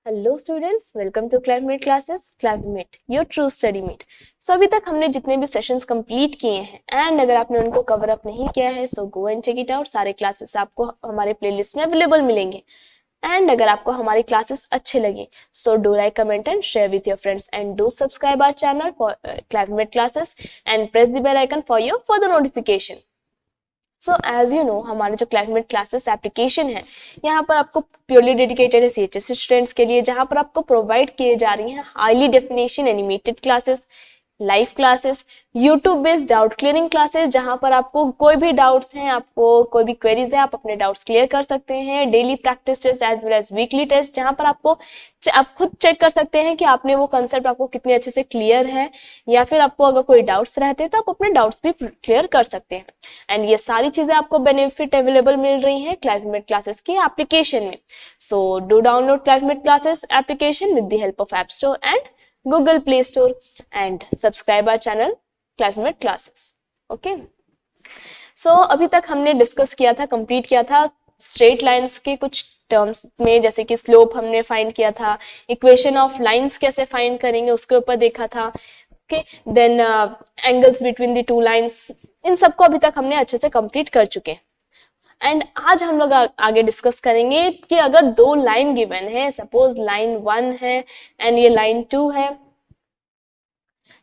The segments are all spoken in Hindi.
Hello students, welcome to climate classes, climate your true study mate. So अभी तक हमने जितने भी सेशंस कंप्लीट किए हैं एंड अगर आपने उनको कवर अप नहीं किया है so go and check it out. सारे क्लासेस आपको हमारे प्लेलिस्ट में अवेलेबल मिलेंगे। एंड अगर आपको हमारी क्लासेस अच्छे लगे so do like, comment and share with your friends and do subscribe our channel for climate classes and press the bell icon for your further notification. So as you know, हमारे जो क्लाइमेट क्लासेस एप्लीकेशन है यहाँ पर आपको प्योरली डेडिकेटेड है CHS स्टूडेंट्स के लिए, जहाँ पर आपको प्रोवाइड किए जा रही हैं highly definition animated classes, live classes, YouTube based doubt clearing classes, जहां पर आपको कोई भी डाउट्स हैं, आपको कोई भी क्वेरीज है, आप अपने डाउट्स क्लियर कर सकते हैं। Daily practice test as well as weekly test, जहां पर आप खुद चेक कर सकते हैं कि आपने वो कंसेप्ट आपको कितने अच्छे से क्लियर है, या फिर आपको अगर कोई डाउट्स रहते हैं तो आप अपने डाउट्स भी क्लियर कर सकते हैं। एंड ये सारी चीजें आपको बेनिफिट अवेलेबल मिल रही है क्लाइमेट क्लासेस की एप्लीकेशन में। So do download climate classes application with the help of app store and Google Play Store and subscribe our channel Climate Classes. Okay. So अभी तक हमने डिस्कस किया था, कंप्लीट किया था स्ट्रेट लाइंस के कुछ टर्म्स में, जैसे कि स्लोप हमने फाइंड किया था, इक्वेशन ऑफ लाइंस कैसे फाइंड करेंगे उसके ऊपर देखा था। Okay, then angles between the two lines, इन सबको अभी तक हमने अच्छे से कंप्लीट कर चुके हैं। एंड आज हम लोग आगे डिस्कस करेंगे कि अगर दो लाइन गिवन है, सपोज लाइन 1 है एंड ये लाइन 2 है,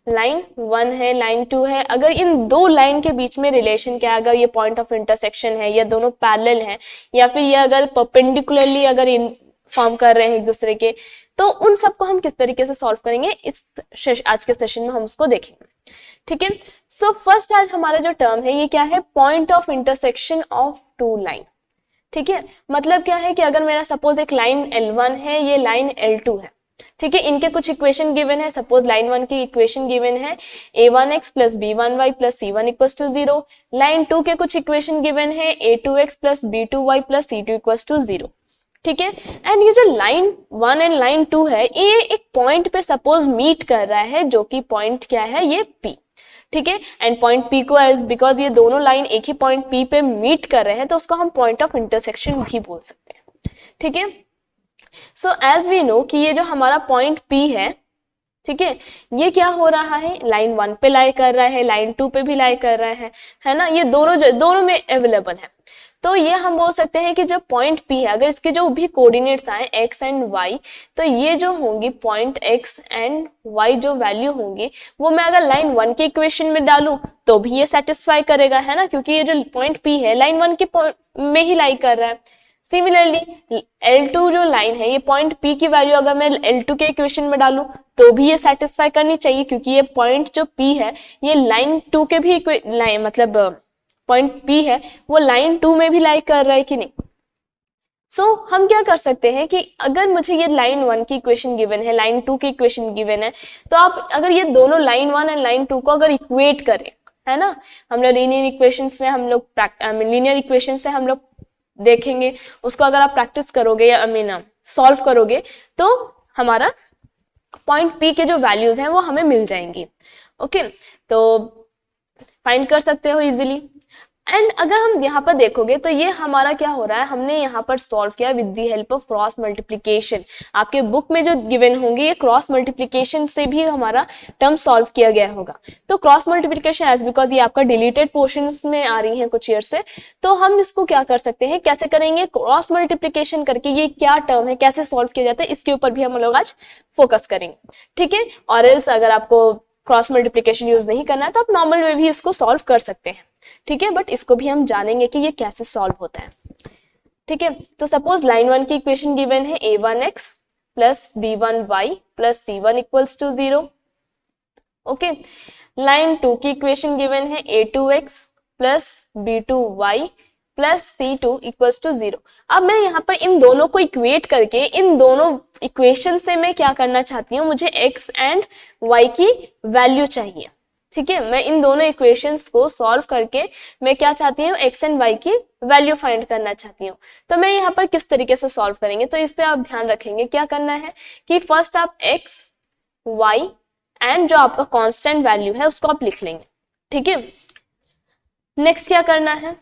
लाइन 1 है, लाइन 2 है, अगर इन दो लाइन के बीच में रिलेशन क्या है, अगर ये पॉइंट ऑफ इंटरसेक्शन है या दोनों पैरेलल है या फिर ये अगर परपेंडिकुलरली अगर इन फॉर्म कर रहे हैं एक दूसरे के, तो उन सबको हम किस तरीके से सॉल्व करेंगे इस आज के सेशन में हम उसको देखेंगे। ठीक है, सो फर्स्ट आज हमारा जो टर्म है ये क्या है, point of intersection of two line. ठीक है, मतलब क्या है कि अगर मेरा सपोज एक लाइन L1 है, ये लाइन L2 है, ठीक है, इनके कुछ इक्वेशन गिवन है। सपोज लाइन 1 की इक्वेशन गिवन है a1x plus b1y plus c1 equals to 0। Line 2 के कुछ इक्वेशन गिवन है a2x plus b2y plus c2 equals to 0। ठीक है, एंड ये जो लाइन 1 एंड लाइन 2 है ये एक पॉइंट पे सपोज मीट कर रहा है, जो कि पॉइंट क्या है, ये P। ठीक है, एंड पॉइंट P को एज बिकॉज ये दोनों लाइन एक ही पॉइंट P पे मीट कर रहे हैं तो उसको हम पॉइंट ऑफ इंटरसेक्शन भी बोल सकते हैं। ठीक है, सो एज वी नो कि ये जो हमारा पॉइंट P है, ठीक है, ये क्या हो रहा है, लाइन 1 पे लाई कर रहा है, लाइन 2 पे भी लाई कर रहा है ना, ये दोनों में अवेलेबल है। तो ये हम बोल सकते हैं कि जो पॉइंट P है, अगर इसके जो भी कोऑर्डिनेट्स आए x एंड y, तो ये जो होंगी पॉइंट x एंड y जो वैल्यू होंगी वो मैं अगर लाइन 1 के इक्वेशन में डालूं तो भी ये सेटिस्फाई करेगा, है ना, क्योंकि ये जो पॉइंट P है लाइन 1 के में ही लाई कर रहा है। सिमिलरली L2 जो लाइन है, ये पॉइंट P की वैल्यू अगर मैं L2 के इक्वेशन में डालूं तो भी ये सेटिस्फाई करनी चाहिए, क्योंकि ये पॉइंट जो P है ये लाइन 2 के भी लाइन मतलब पॉइंट P है वो लाइन 2 में भी लाई कर रहा है कि नहीं। सो हम क्या कर सकते हैं कि अगर मुझे ये लाइन 1 की इक्वेशन गिवन है, लाइन 2 की इक्वेशन गिवन है, तो आप अगर ये दोनों लाइन 1 एंड लाइन 2 को अगर इक्वेट करें, है ना, हम लोग लीनियर इक्वेशन से हम लोग देखेंगे, उसको अगर आप प्रैक्टिस करोगे या सॉल्व करोगे तो हमारा पॉइंट P के जो वैल्यूज हैं वो हमें मिल जाएंगी। ओके, तो फाइंड कर सकते हो इजीली। एंड अगर हम यहाँ पर देखोगे तो ये हमारा क्या हो रहा है, हमने यहाँ पर सॉल्व किया with the help of cross multiplication. आपके बुक में जो गिवन होंगे ये क्रॉस मल्टीप्लिकेशन से भी हमारा टर्म सॉल्व किया गया होगा। तो क्रॉस मल्टीप्लिकेशन एज बिकॉज ये आपका डिलीटेड पोर्शंस में आ रही है कुछ ईयर से, तो हम इसको क्या कर सकते हैं, कैसे करेंगे, क्रॉस मल्टीप्लिकेशन करके ये क्या टर्म है, कैसे सॉल्व किया जाता है, इसके ऊपर भी हम लोग आज फोकस करेंगे। ठीक है, और एल्स अगर आपको क्रॉस मल्टीप्लिकेशन यूज नहीं करना है तो आप नॉर्मल वे भी इसको सॉल्व कर सकते हैं। ठीक है, बट इसको भी हम जानेंगे कि ये कैसे सॉल्व होता है। ठीक है, तो सपोज लाइन 1 की इक्वेशन गिवन है a1x plus b1y plus c1 equals to 0। Okay, line 2 की इक्वेशन गिवन है a2x plus b2y plus c2 equals to 0। अब मैं यहाँ पर इन दोनों को इक्वेट करके इन दोनों इक्वेशन से मैं क्या करना चाहती हूँ, मुझे x एंड y की वैल्यू चाहिए। ठीक है, मैं इन दोनों इक्वेशंस को सॉल्व करके मैं क्या चाहती हूँ, x एंड y की वैल्यू फाइंड करना चाहती हूँ। तो मैं यहाँ पर किस तरीके से सॉल्व करेंगे, तो इस पे आप ध्यान रखेंगे, क्या करना है कि फर्स्ट आप x y एंड जो आपका कांस्टेंट वैल्यू है उसको आप लिख लेंगे। ठीक है, नेक्स्ट क्या करना है,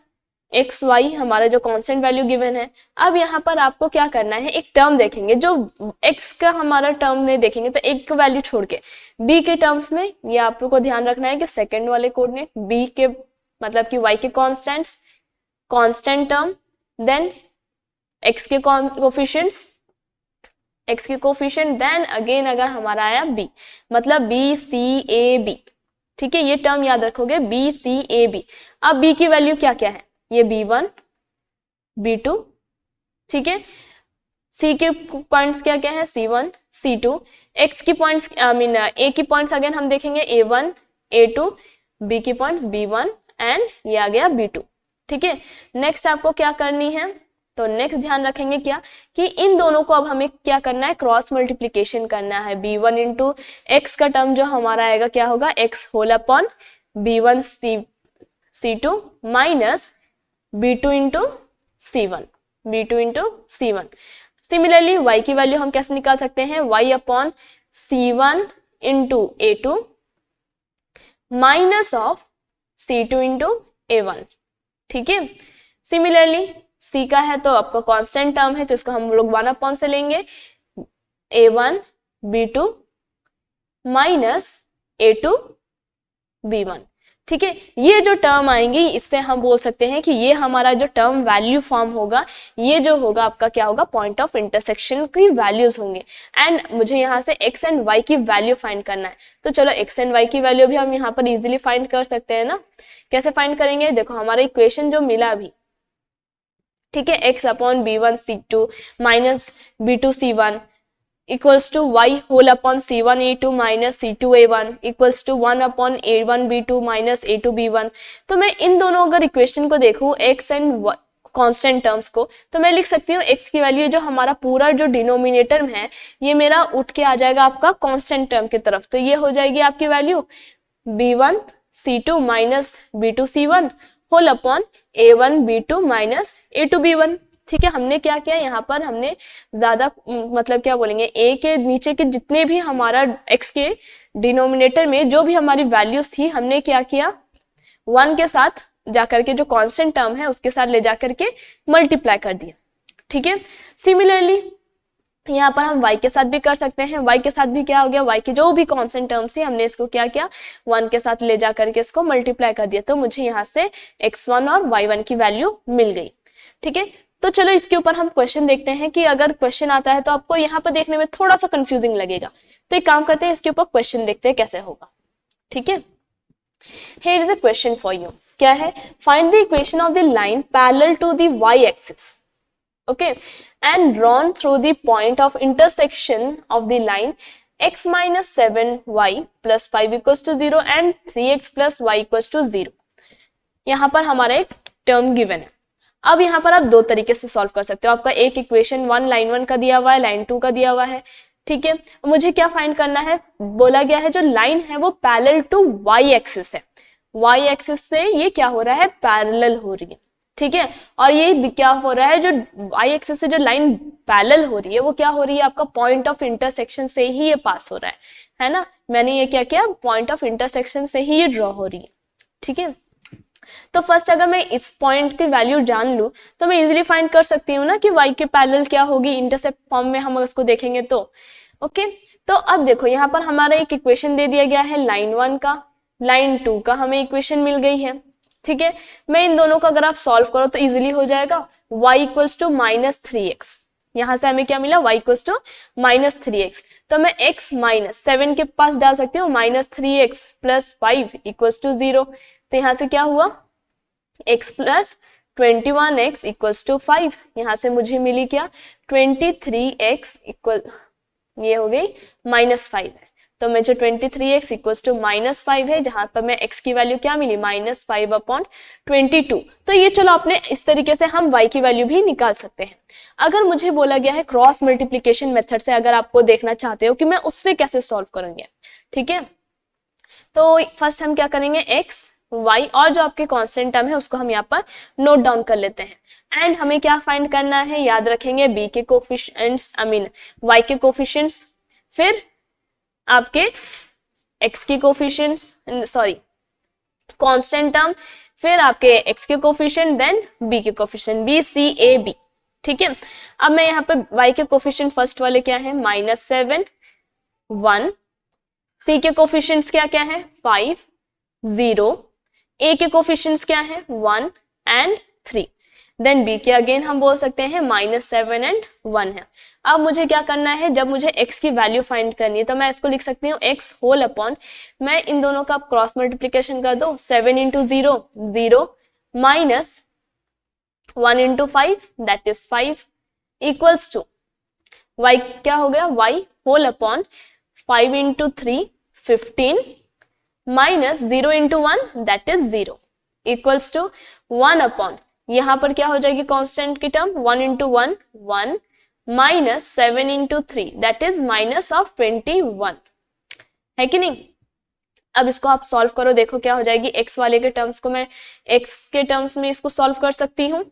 एक्स वाई हमारा जो कांस्टेंट वैल्यू गिवन है। अब यहाँ पर आपको क्या करना है, एक टर्म देखेंगे जो एक्स का हमारा टर्म में देखेंगे तो एक वैल्यू छोड़ के बी के टर्म्स में, ये आप लोग को ध्यान रखना है कि सेकंड वाले कोऑर्डिनेट बी के मतलब कि वाई के constants constant term, then X के कोफिशिएंट्स एक्स के कोफिशिएंट, देन अगेन अगर हमारा आया बी मतलब बी सी ए बी, ठीक है, ये टर्म याद रखोगे बी सी ए बी। अब बी की वैल्यू क्या क्या है, ये b1 b2, ठीक है, सी के पॉइंट्स क्या क्या है c1 c2, एक्स की पॉइंट्स ए की पॉइंट्स अगेन हम देखेंगे a1 a2, बी की पॉइंट्स b1 एंड ये आ गया b2, ठीक है। नेक्स्ट आपको क्या करनी है, तो नेक्स्ट ध्यान रखेंगे क्या कि इन दोनों को अब हमें क्या करना है, क्रॉस मल्टीप्लीकेशन करना है। b1 इंटू एक्स का टर्म जो हमारा आएगा क्या होगा, x whole upon b1 c2 minus b2 into c1 b2 into c1। Similarly y की वैल्यू हम कैसे निकाल सकते हैं, y upon c1 into a2 minus of c2 into a1, ठीक है। सिमिलरली c का है तो आपका कांस्टेंट टर्म है तो इसको हम लोग 1 अपॉन से लेंगे a1 b2 minus a2 b1, ठीक है। ये जो टर्म आएंगे इससे हम बोल सकते हैं कि ये हमारा जो टर्म वैल्यू फॉर्म होगा, ये जो होगा आपका क्या होगा, पॉइंट ऑफ इंटरसेक्शन की वैल्यूज होंगे। एंड मुझे यहाँ से x एंड y की वैल्यू फाइंड करना है, तो चलो x एंड y की वैल्यू भी हम यहाँ पर इजीली फाइंड कर सकते हैं ना। कैसे फाइंड करेंगे, देखो हमारा इक्वेशन जो मिला अभी, ठीक है, x upon b1 c2 minus b2 c1 equals to Y whole upon c1 a2 minus c2 a1 equals to 1 upon a1 b2 minus a2 b1। तो मैं इन दोनों अगर इक्वेशन को देखूं x एंड कांस्टेंट टर्म्स को, तो मैं लिख सकती हूँ x की वैल्यू जो हमारा पूरा जो डिनोमिनेटर में है ये मेरा उठ के आ जाएगा आपका कांस्टेंट टर्म की तरफ, तो ये हो जाएगी आपकी value b1 c2 minus b2 c1 whole upon a1 b2 minus a2 b1, ठीक है। हमने क्या किया यहाँ पर, हमने ज्यादा मतलब क्या बोलेंगे, a के नीचे के जितने भी हमारा x के डिनोमिनेटर में जो भी हमारी वैल्यूज थी हमने क्या किया, 1 के साथ जाकर के जो कांस्टेंट टर्म है उसके साथ ले जाकर के मल्टीप्लाई कर दिया, ठीक है। सिमिलरली यहाँ पर हम y के साथ भी कर सकते हैं, y के साथ भी क्या हो गया, y के जो भी कांस्टेंट टर्म्स थी हमने इसको क्या किया, 1 के साथ ले जाकर के इसको मल्टीप्लाई कर दिया, तो मुझे यहाँ से x1 और y1 की वैल्यू मिल गई, ठीक है। तो चलो इसके ऊपर हम क्वेश्चन देखते हैं कि अगर क्वेश्चन आता है तो आपको यहाँ पर देखने में थोड़ा सा कंफ्यूजिंग लगेगा, तो एक काम करते हैं इसके ऊपर क्वेश्चन देखते हैं कैसे होगा, ठीक है। Here is a question for you, क्या है, find the equation of the line parallel to the y-axis, okay, and drawn through the point of intersection of the line x minus 7y plus 5 equals to 0 and 3x plus y equals to 0। यहाँ पर हमारा एक टर्म गिवन है। अब यहाँ पर आप दो तरीके से सॉल्व कर सकते हो, आपका एक इक्वेशन लाइन 1 का दिया हुआ है, लाइन 2 का दिया हुआ है, ठीक है। मुझे क्या फाइंड करना है, बोला गया है जो लाइन है वो पैरेलल टू वाई एक्सिस है, वाई एक्सिस से ये क्या हो रहा है, पैरेलल हो रही है, ठीक है। और ये क्या हो रहा है, जो वाई एक्सिस से जो लाइन पैरेलल हो रही है वो क्या हो रही है, आपका पॉइंट ऑफ इंटरसेक्शन से ही ये पास हो रहा है ना। मैंने ये क्या किया, पॉइंट ऑफ इंटरसेक्शन से ही ये ड्रॉ हो रही है, ठीक है। तो फर्स्ट अगर मैं इस पॉइंट की वैल्यू जान लूं तो मैं इजीली फाइंड कर सकती हूँ ना कि y के पैरेलल क्या होगी, इंटरसेप्ट फॉर्म में हम उसको देखेंगे तो ओके। तो अब देखो यहाँ पर हमारा एक इक्वेशन दे दिया गया है लाइन 1 का, लाइन 2 का हमें इक्वेशन मिल गई है, ठीक है। मैं इन दोनों का अगर आप सॉल्व करो तो इजिली हो जाएगा, y equals to minus 3x, यहाँ से हमें क्या मिला, y equals to minus 3x, तो मैं x माइनस 7 के पास डाल सकती हूँ, minus 3x plus 5 equals to 0, तो यहाँ से क्या हुआ, x plus 21x equals to 5, यहाँ से मुझे मिली क्या, 23x इक्वल, ये हो गई माइनस 5 है, तो मैं जो 23x इक्वल्स टू माइनस 5 है, जहां पर मैं x की वैल्यू क्या मिली, माइनस 5 अपॉन 22। तो ये चलो अपने इस तरीके से हम y की वैल्यू भी निकाल सकते हैं। अगर मुझे बोला गया है क्रॉस मल्टीप्लीकेशन मेथड से अगर आपको देखना चाहते हो कि मैं उससे कैसे सॉल्व करूंगी, ठीक है, तो फर्स्ट हम क्या करेंगे, x y और जो आपके कांस्टेंट टर्म है उसको हम यहाँ पर नोट डाउन कर लेते हैं। एंड हमें क्या फाइंड करना है, याद रखेंगे b के कोफिशिएंट्स y के कोफिशिएंट्स, फिर आपके x के कोफिशिएंट्स, सॉरी कांस्टेंट टर्म, फिर आपके x के कोफिशिएंट, देन b के coefficient, b c a b। ठीक है, अब मैं यहाँ पे y के कोफिशिएंट फर्स्ट वाले क्या है, -7 1, c के कोफिशिएंट्स क्या क्या है 5 0, a के कोफिशिएंट्स क्या है 1 एंड 3, देन b के अगेन हम बोल सकते हैं -7 एंड 1 है। अब मुझे क्या करना है, जब मुझे x की वैल्यू फाइंड करनी है तो मैं इसको लिख सकती हूँ x होल अपॉन, मैं इन दोनों का क्रॉस मल्टीप्लीकेशन कर दो, 7 into 0 0 minus 1 into 5 that is 5 equals to y क्या हो गया, y whole upon 5 into 3 15 minus 0 into 1 that is 0 equals to 1 upon, यहां पर क्या हो जाएगी कांस्टेंट की term, 1 into 1 1 minus 7 into 3 that is minus of 21, है कि नहीं। अब इसको आप सॉल्व करो, देखो क्या हो जाएगी, x वाले के टर्म्स को मैं x के टर्म्स में इसको सॉल्व कर सकती हूँ,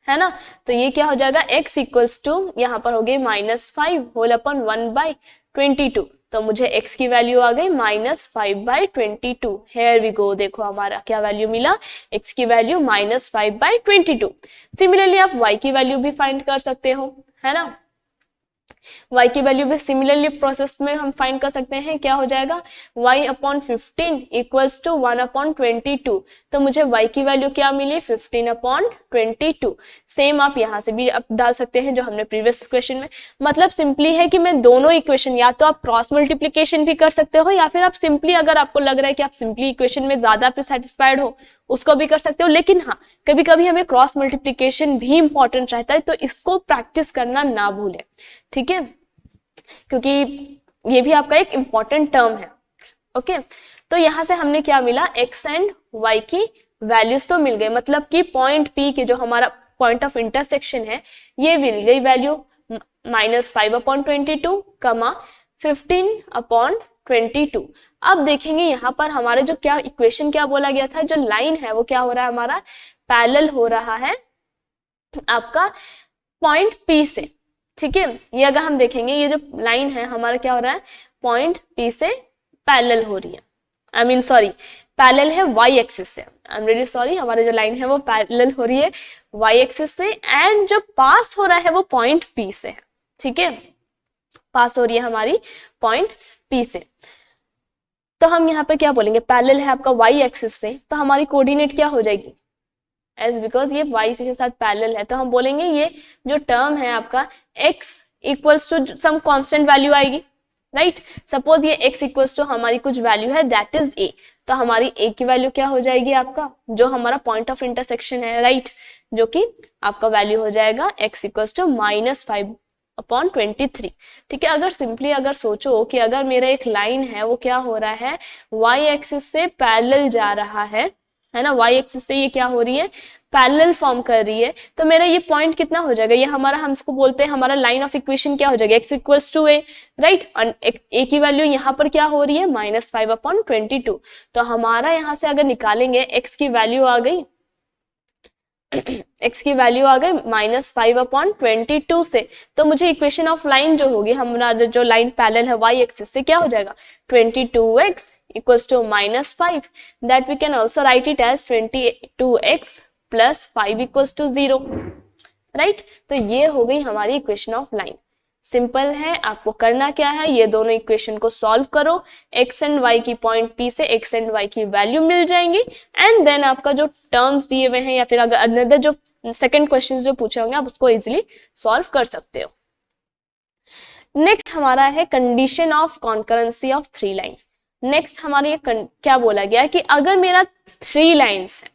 है ना। तो ये क्या हो जाएगा, x इक्वल्स टू यहाँ पर हो गई -5 होल अपॉन 1/22, तो मुझे x की वैल्यू आ गई -5/22। हेयर वी गो, देखो हमारा क्या वैल्यू मिला, x की वैल्यू -5/22। सिमिलरली आप y की वैल्यू भी फाइंड कर सकते हो, है ना। y की वैल्यू भी सिमिलरली प्रोसेस में हम फाइंड कर सकते हैं, क्या हो जाएगा y upon 15 equals to 1 upon 22, तो मुझे y की वैल्यू क्या मिली 15 अपॉन 22। सेम आप यहाँ से भी आप डाल सकते हैं जो हमने प्रीवियस क्वेश्चन में, मतलब सिंपली है कि मैं दोनों इक्वेशन, या तो आप क्रॉस मल्टीप्लीकेशन भी कर सकते हो या फिर आप सिंपली, अगर आपको लग रहा है कि आप सिंपली इक्वेशन में ज्यादा पे सेटिस्फाइड हो उसको भी कर सकते हो, लेकिन हाँ कभी कभी हमें क्रॉस मल्टीप्लीकेशन भी इंपॉर्टेंट रहता है, तो इसको प्रैक्टिस करना ना भूलें, ठीक है, क्योंकि ये भी आपका एक इंपॉर्टेंट टर्म है। ओके, तो यहां से हमने क्या मिला, x एंड y की वैल्यूज तो मिल गए, मतलब कि पॉइंट P के जो हमारा पॉइंट ऑफ इंटरसेक्शन है ये मिल गई वैल्यू -5/22 कमा 15/22। अब देखेंगे यहाँ पर हमारे जो क्या इक्वेशन क्या बोला गया था, जो लाइन है वो क्या हो रहा है हमारा पैरेलल हो रहा है आपका पॉइंट P से, ठीक है। ये अगर हम देखेंगे ये जो लाइन है हमारा क्या हो रहा है पॉइंट P से पैरेलल हो रही है, आई मीन सॉरी पैरेलल है y एक्सिस से, आई एम रियली सॉरी, हमारी जो लाइन है वो पैरेलल हो रही है y एक्सिस से, एंड जो पास हो रहा है वो पॉइंट P से है, ठीक है, पास हो रही है हमारी पॉइंट P से। तो हम यहाँ पे क्या बोलेंगे, पैरेलल है आपका y एक्सिस से, तो हमारी कोऑर्डिनेट क्या हो जाएगी एज, बिकॉज ये y के साथ पैरेलल है, तो हम बोलेंगे ये जो टर्म है आपका x equals to some constant value आएगी, राइट। सपोज ये x इक्वल्स टू हमारी कुछ वैल्यू है दैट इज a, तो हमारी a की वैल्यू क्या हो जाएगी आपका जो हमारा पॉइंट ऑफ इंटरसेक्शन है, राइट, जो कि आपका वैल्यू हो जाएगा x इक्वल्स टू -5/23, ठीक है। अगर सिंपली अगर सोचो कि अगर मेरा एक लाइन है वो क्या हो रहा है y एक्सिस से पैरेलल जा रहा है ना, y एक्सिस से ये क्या हो रही है पैरेलल फॉर्म कर रही है, तो मेरा ये पॉइंट कितना हो जाएगा, ये हमारा, हम इसको बोलते हैं हमारा लाइन ऑफ इक्वेशन क्या हो जाएगा x equals to a, right, a की वैल्यू यहाँ पर क्या हो रही है -5/22, तो हमारा यहाँ से अगर निकालेंगे x की वैल्यू आ गई x की वैल्यू आ गई -5/22 से, तो मुझे इक्वेशन ऑफ लाइन जो होगी हमारा जो लाइन पैरेलल है y एक्सिस से क्या हो जाएगा 22x equals to -5, that we can also write it as 22x plus 5 equals to 0, right। तो ये हो गई हमारी इक्वेशन ऑफ लाइन, सिंपल है। आपको करना क्या है, ये दोनों इक्वेशन को सॉल्व करो, x एंड y की पॉइंट P से x एंड y की वैल्यू मिल जाएंगी, एंड देन आपका जो टर्म्स दिए हुए हैं या फिर अगर अनदर जो सेकंड क्वेश्चन जो पूछे होंगे आप उसको इजिली सॉल्व कर सकते हो। नेक्स्ट हमारा है condition of concurrency of 3 line. Next हमारे क्या बोला गया कि अगर मेरा 3 लाइन्स है,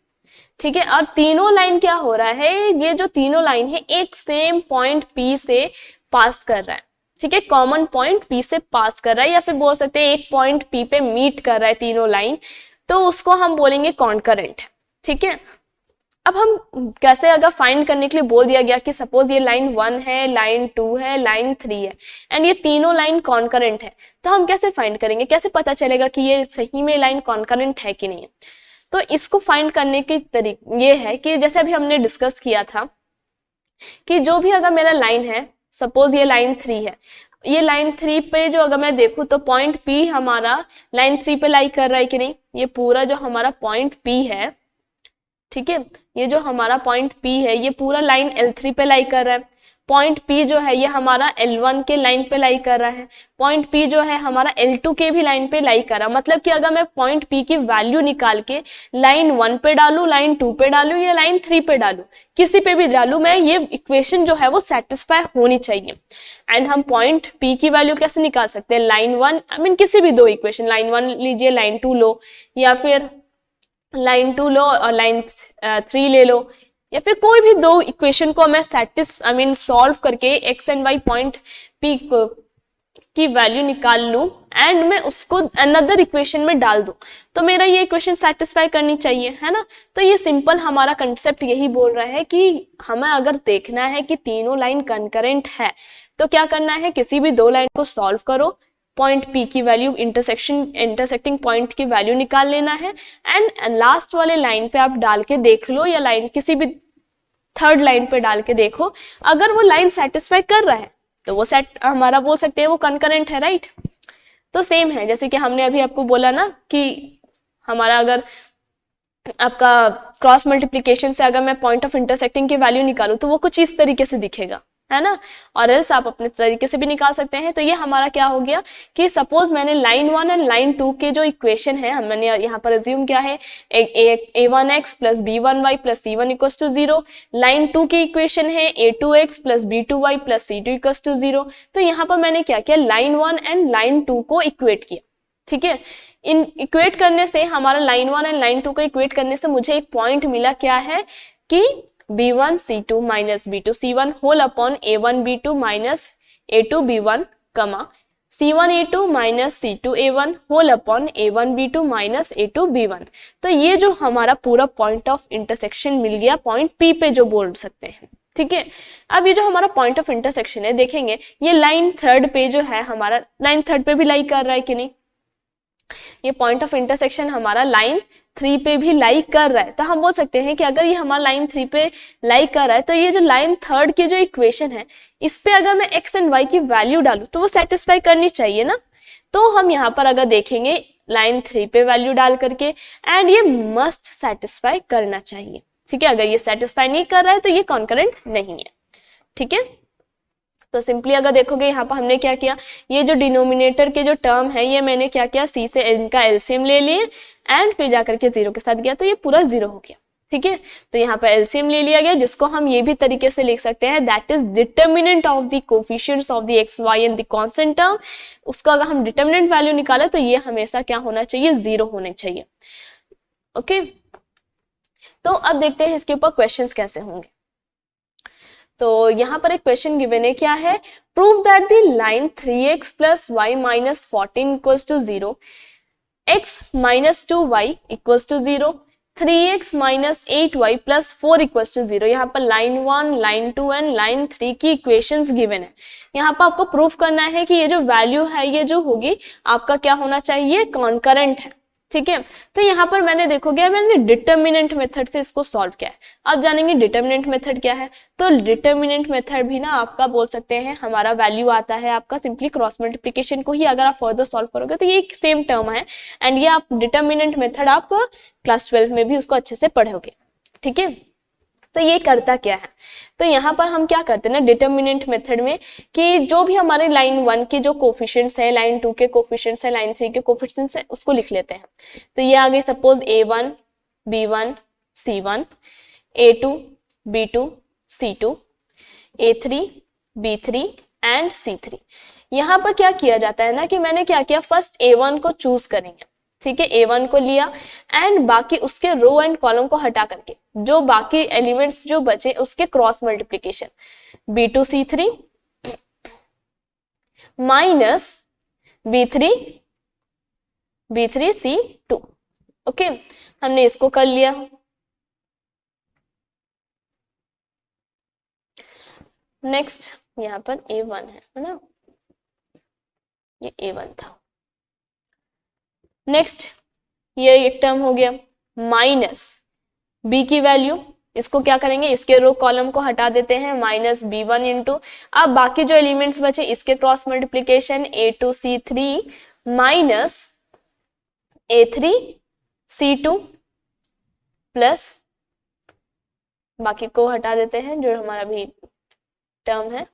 ठीक है, और तीनों लाइन क्या हो रहा है, ये जो तीनों लाइन है एक सेम पॉइंट P से पास कर रहा है, ठीक है, कॉमन पॉइंट P से पास कर रहा है, या फिर बोल सकते हैं एक पॉइंट P पे मीट कर रहा है तीनों लाइन, तो उसको हम बोलेंगे कॉन्करेंट, ठीक है। अब हम कैसे, अगर फाइंड करने के लिए बोल दिया गया कि सपोज ये लाइन 1 है, लाइन 2 है, लाइन 3 है, एंड ये तीनों लाइन कॉन्करेंट है, तो हम कैसे फाइंड करेंगे, कैसे पता चलेगा कि ये सही में लाइन कॉन्करेंट है कि नहीं है। तो इसको फाइंड करने की तरीका ये है कि जैसे अभी हमने डिस्कस किया था कि जो भी अगर मेरा लाइन है, सपोज ये लाइन 3 है, ये लाइन 3 पे जो अगर मैं देखूं तो पॉइंट P हमारा लाइन 3 पे लाई कर रहा है कि नहीं, ये पूरा जो हमारा पॉइंट P है ठीक है, ये जो हमारा पॉइंट P है ये पूरा लाइन L3 पे लाई कर रहा है, पॉइंट P जो है ये हमारा L1 के लाइन पे लाई कर रहा है, पॉइंट P जो है हमारा L2 के भी लाइन पे लाई कर रहा है। मतलब कि अगर मैं पॉइंट P की वैल्यू निकाल के लाइन 1 पे डालू, लाइन 2 पे डालू या लाइन 3 पे डालू, किसी पे भी डालू, मैं ये इक्वेशन जो है वो सेटिस्फाई होनी चाहिए। एंड हम पॉइंट P की वैल्यू कैसे निकाल सकते हैं, लाइन 1 आई मीन किसी भी दो इक्वेशन, लाइन 1 लीजिए, लाइन 2 लो, या फिर लाइन 2 लो और लाइन 3 ले लो, या फिर कोई भी दो इक्वेशन को मैं सॉल्व करके X and Y point P की वैल्यू निकाल लूं एंड मैं उसको अनदर इक्वेशन में डाल दूं, तो मेरा ये इक्वेशन सेटिस्फाई करनी चाहिए, है ना। तो ये सिंपल हमारा कंसेप्ट यही बोल रहा है कि हमें अगर देखना है कि तीनों लाइन कंकरेंट है तो क्या करना है, किसी भी दो लाइन को सॉल्व करो, पॉइंट P की वैल्यू इंटरसेक्टिंग पॉइंट की वैल्यू निकाल लेना है एंड लास्ट वाले लाइन पे आप डाल के देख लो, या लाइन किसी भी थर्ड लाइन पे डाल के देखो, अगर वो लाइन सेटिस्फाई कर रहा है तो वो हमारा बोल सकते हैं वो कंकरेंट है, राइट। तो सेम है जैसे कि हमने अभी आपको बोला ना कि हमारा अगर आपका क्रॉस मल्टीप्लीकेशन से अगर मैं पॉइंट ऑफ इंटरसेक्टिंग की वैल्यू निकालूं तो वो कुछ इस तरीके से दिखेगा, है ना, और एल्स आप अपने तरीके से भी निकाल सकते हैं। तो ये हमारा क्या हो गया कि सपोज मैंने लाइन 1 एंड लाइन 2 के जो इक्वेशन है, मैंने यहाँ पर अज्यूम किया है a1x plus b1y plus c1 equals to 0, line 2 की इक्वेशन है a2x plus b2y plus c2 equals to 0। तो यहाँ पर मैंने क्या किया, लाइन 1 एंड लाइन 2 को इक्वेट किया, ठीक है। इन इक्वेट करने से हमारा लाइन 1 एंड लाइन 2 को इक्वेट करने से मुझे एक पॉइंट मिला, क्या है कि b1 c2 minus b2 c1 whole upon a1 b2 minus a2 b1 कमा c1 a2 minus c2 a1 whole upon a1 b2 minus a2 b1। तो ये जो हमारा पूरा पॉइंट ऑफ इंटरसेक्शन मिल गया पॉइंट P पे जो बोल सकते हैं, ठीक है। अब ये जो हमारा पॉइंट ऑफ इंटरसेक्शन है, देखेंगे ये लाइन थर्ड पे जो है हमारा, लाइन थर्ड पे भी लाई कर रहा है कि नहीं, ये पॉइंट ऑफ इंटरसेक्शन हमारा लाइन 3 पे भी लाई कर रहा है। तो हम बोल सकते हैं कि अगर ये हमारा लाइन 3 पे लाई कर रहा है तो ये जो लाइन थर्ड की जो इक्वेशन है इस पे अगर मैं x एंड y की वैल्यू डालूं तो वो सेटिस्फाई करनी चाहिए ना। तो हम यहाँ पर अगर देखेंगे लाइन 3 पे वैल्यू डाल करके एंड ये मस्ट सेटिस्फाई करना चाहिए, ठीक है। अगर ये सेटिस्फाई नहीं कर रहा है तो ये कॉन्करेंट नहीं है, ठीक है। तो सिंपली अगर देखोगे यहाँ पर हमने क्या किया, ये जो डिनोमिनेटर के जो टर्म है ये मैंने क्या किया, c से इनका एलसीएम ले लिए एंड फिर जाकर के 0 के साथ गया तो ये पूरा 0 हो गया, ठीक है। तो यहाँ पर एलसीएम ले लिया गया, जिसको हम ये भी तरीके से लिख सकते हैं, that is determinant of the coefficients of the X Y and the constant term. उसको अगर हम डिटर्मिनेंट वैल्यू निकाले तो ये हमेशा क्या होना चाहिए, 0 होने चाहिए, ओके। तो अब देखते हैं इसके ऊपर क्वेश्चंस कैसे होंगे। तो यहाँ पर एक क्वेश्चन गिवन है, क्या है, prove that the line 3x plus Y minus 14 equals to 0, x minus 2y equals to 0, 3x minus 8y plus 4 equals to 0। यहाँ पर लाइन 1, लाइन 2 एंड लाइन 3 की इक्वेशंस गिवन है। यहाँ पर आपको प्रूफ करना है कि ये जो वैल्यू है ये जो होगी आपका क्या होना चाहिए, कॉन्करेंट है, ठीक है। तो यहाँ पर मैंने देखोगे मैंने डिटर्मिनेंट मेथड से इसको सॉल्व किया है। आप जानेंगे डिटर्मिनेंट मेथड क्या है, तो डिटर्मिनेंट मेथड भी ना आपका बोल सकते हैं हमारा वैल्यू आता है आपका सिंपली क्रॉस मल्टीप्लिकेशन को ही अगर आप फर्दर सॉल्व करोगे तो ये एक सेम टर्म है एंड ये आप डिटर्मिनेंट मेथड आप क्लास 12 में भी उसको अच्छे से पढ़ोगे, ठीक है। तो ये करता क्या है, तो यहाँ पर हम क्या करते हैं ना डिटर्मिनेंट मेथड में कि जो भी हमारे लाइन 1 के जो कोफिशिएंट्स है, लाइन 2 के कोफिशिएंट्स है, लाइन 3 के कोफिशिएंट्स है, उसको लिख लेते हैं। तो ये आ गई suppose a1 b1 c1, a2 b2 c2, a3 b3 and c3। यहाँ पर क्या किया जाता है ना कि मैंने क्या किया, फर्स्ट a1 को चूज करेंगे, ठीक है, a1 को लिया एंड बाकी उसके रो एंड कॉलम को हटा करके जो बाकी एलिमेंट्स जो बचे उसके cross multiplication, b2 c3 minus b3 c2, okay. हमने इसको कर लिया। नेक्स्ट यहाँ पर a1 है ना, ये a1 था। नेक्स्ट ये एक टर्म हो गया, माइनस b की वैल्यू, इसको क्या करेंगे, इसके रो कॉलम को हटा देते हैं, माइनस b1 इंटू, अब बाकी जो एलिमेंट्स बचे इसके cross multiplication a2 c3 minus a3 c2 plus बाकी को हटा देते हैं जो हमारा भी टर्म है,